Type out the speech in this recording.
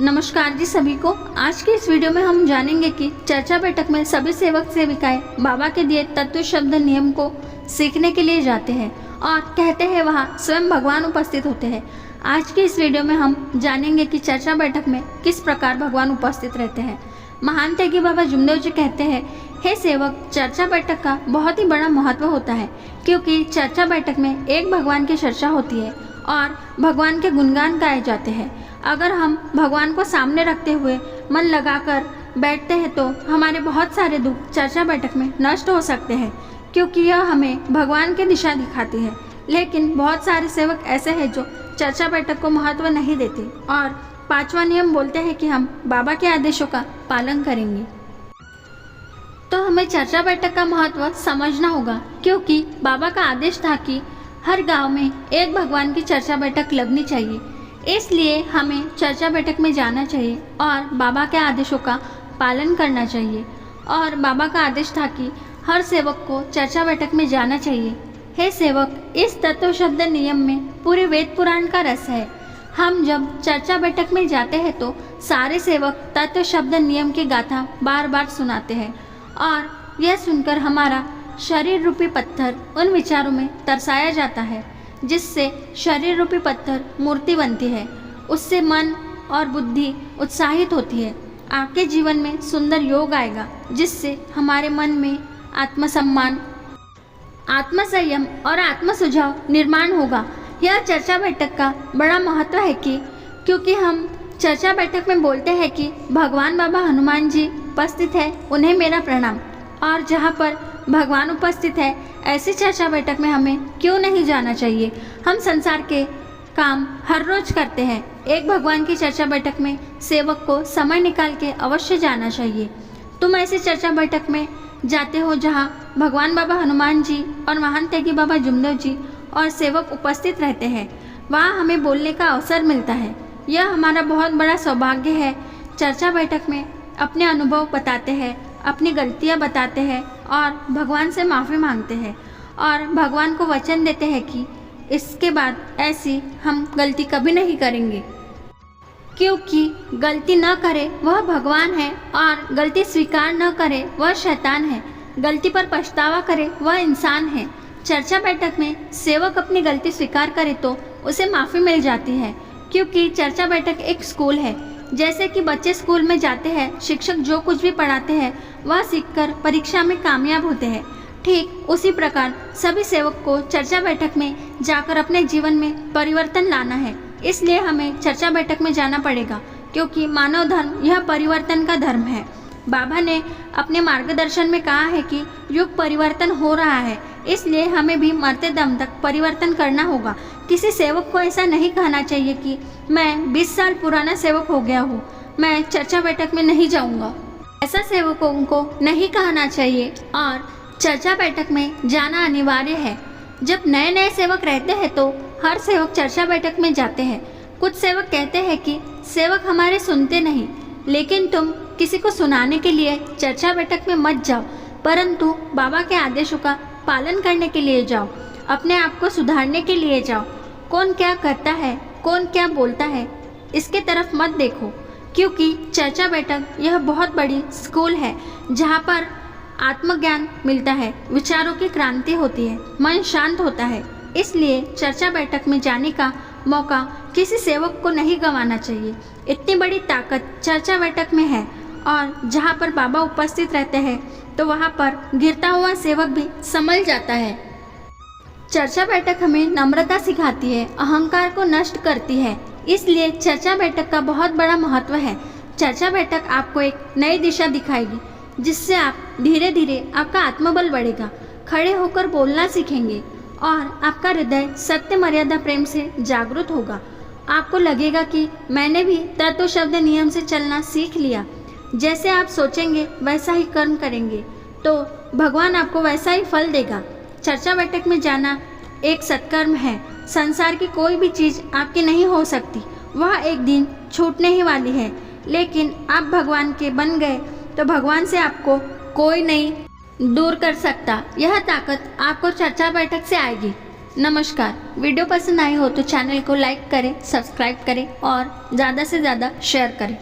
नमस्कार जी सभी को। आज की इस वीडियो में हम जानेंगे कि चर्चा बैठक में सभी सेवक सेविकाएं बाबा के दिए तत्व शब्द नियम को सीखने के लिए जाते हैं और कहते हैं वहाँ स्वयं भगवान उपस्थित होते हैं। आज की इस वीडियो में हम जानेंगे कि चर्चा बैठक में किस प्रकार भगवान उपस्थित रहते हैं। महान त्यागी बाबा जुमदेव जी कहते हैं, हे सेवक, चर्चा बैठक का बहुत ही बड़ा महत्व होता है, क्योंकि चर्चा बैठक में एक भगवान की चर्चा होती है और भगवान के गुणगान गाए जाते हैं। अगर हम भगवान को सामने रखते हुए मन लगाकर बैठते हैं तो हमारे बहुत सारे दुख चर्चा बैठक में नष्ट हो सकते हैं, क्योंकि यह हमें भगवान की दिशा दिखाती है। लेकिन बहुत सारे सेवक ऐसे हैं जो चर्चा बैठक को महत्व नहीं देते और पांचवा नियम बोलते हैं कि हम बाबा के आदेशों का पालन करेंगे। तो हमें चर्चा बैठक का महत्व समझना होगा, क्योंकि बाबा का आदेश था कि हर गांव में एक भगवान की चर्चा बैठक लगनी चाहिए। इसलिए हमें चर्चा बैठक में जाना चाहिए और बाबा के आदेशों का पालन करना चाहिए। और बाबा का आदेश था कि हर सेवक को चर्चा बैठक में जाना चाहिए। हे सेवक, इस तत्व शब्द नियम में पूरे वेद पुराण का रस है। हम जब चर्चा बैठक में जाते हैं तो सारे सेवक तत्व शब्द नियम की गाथा बार बार सुनाते हैं और यह सुनकर हमारा शरीर रूपी पत्थर उन विचारों में तरसाया जाता है, जिससे शरीर रूपी पत्थर मूर्ति बनती है। उससे मन और बुद्धि उत्साहित होती है। आपके जीवन में सुंदर योग आएगा, जिससे हमारे मन में आत्मसम्मान, आत्मसंयम और आत्मसुझाव निर्माण होगा। यह चर्चा बैठक का बड़ा महत्व है क्योंकि हम चर्चा बैठक में बोलते हैं कि भगवान बाबा हनुमान जी उपस्थित है, उन्हें मेरा प्रणाम। और जहाँ पर भगवान उपस्थित है, ऐसी चर्चा बैठक में हमें क्यों नहीं जाना चाहिए। हम संसार के काम हर रोज करते हैं, एक भगवान की चर्चा बैठक में सेवक को समय निकाल के अवश्य जाना चाहिए। तुम ऐसी चर्चा बैठक में जाते हो जहाँ भगवान बाबा हनुमान जी और महान त्यागी बाबा जुमदेव जी और सेवक उपस्थित रहते हैं, वहाँ हमें बोलने का अवसर मिलता है। यह हमारा बहुत बड़ा सौभाग्य है। चर्चा बैठक में अपने अनुभव बताते हैं, अपनी गलतियाँ बताते हैं और भगवान से माफ़ी मांगते हैं और भगवान को वचन देते हैं कि इसके बाद ऐसी हम गलती कभी नहीं करेंगे, क्योंकि गलती न करे वह भगवान है और गलती स्वीकार न करे वह शैतान है। गलती पर पछतावा करे वह इंसान है। चर्चा बैठक में सेवक अपनी गलती स्वीकार करे तो उसे माफ़ी मिल जाती है, क्योंकि चर्चा बैठक एक स्कूल है। जैसे कि बच्चे स्कूल में जाते हैं, शिक्षक जो कुछ भी पढ़ाते हैं वह सीखकर परीक्षा में कामयाब होते हैं, ठीक उसी प्रकार सभी सेवक को चर्चा बैठक में जाकर अपने जीवन में परिवर्तन लाना है। इसलिए हमें चर्चा बैठक में जाना पड़ेगा, क्योंकि मानव धर्म यह परिवर्तन का धर्म है। बाबा ने अपने मार्गदर्शन में कहा है कि युग परिवर्तन हो रहा है, इसलिए हमें भी मरते दम तक परिवर्तन करना होगा। किसी सेवक को ऐसा नहीं कहना चाहिए कि मैं 20 साल पुराना सेवक हो गया हूँ, मैं चर्चा बैठक में नहीं जाऊँगा। ऐसा सेवकों को नहीं कहना चाहिए और चर्चा बैठक में जाना अनिवार्य है। जब नए नए सेवक रहते हैं तो हर सेवक चर्चा बैठक में जाते हैं। कुछ सेवक कहते हैं कि सेवक हमारे सुनते नहीं, लेकिन तुम किसी को सुनाने के लिए चर्चा बैठक में मत जाओ, परंतु बाबा के आदेशों का पालन करने के लिए जाओ, अपने आप को सुधारने के लिए जाओ। कौन क्या करता है, कौन क्या बोलता है, इसके तरफ मत देखो, क्योंकि चर्चा बैठक यह बहुत बड़ी स्कूल है जहाँ पर आत्मज्ञान मिलता है, विचारों की क्रांति होती है, मन शांत होता है। इसलिए चर्चा बैठक में जाने का मौका किसी सेवक को नहीं गंवाना चाहिए। इतनी बड़ी ताकत चर्चा बैठक में है और जहाँ पर बाबा उपस्थित रहते हैं तो वहाँ पर गिरता हुआ सेवक भी संभल जाता है। चर्चा बैठक हमें नम्रता सिखाती है, अहंकार को नष्ट करती है। इसलिए चर्चा बैठक का बहुत बड़ा महत्व है। चर्चा बैठक आपको एक नई दिशा दिखाएगी, जिससे आप धीरे धीरे आपका आत्मबल बढ़ेगा, खड़े होकर बोलना सीखेंगे और आपका हृदय सत्य मर्यादा प्रेम से जागरूक होगा। आपको लगेगा कि मैंने भी तत्व शब्द नियम से चलना सीख लिया। जैसे आप सोचेंगे वैसा ही कर्म करेंगे तो भगवान आपको वैसा ही फल देगा। चर्चा बैठक में जाना एक सत्कर्म है। संसार की कोई भी चीज़ आपकी नहीं हो सकती, वह एक दिन छूटने ही वाली है। लेकिन आप भगवान के बन गए तो भगवान से आपको कोई नहीं दूर कर सकता। यह ताकत आपको चर्चा बैठक से आएगी। नमस्कार। वीडियो पसंद आए हो तो चैनल को लाइक करें, सब्सक्राइब करें और ज़्यादा से ज़्यादा शेयर करें।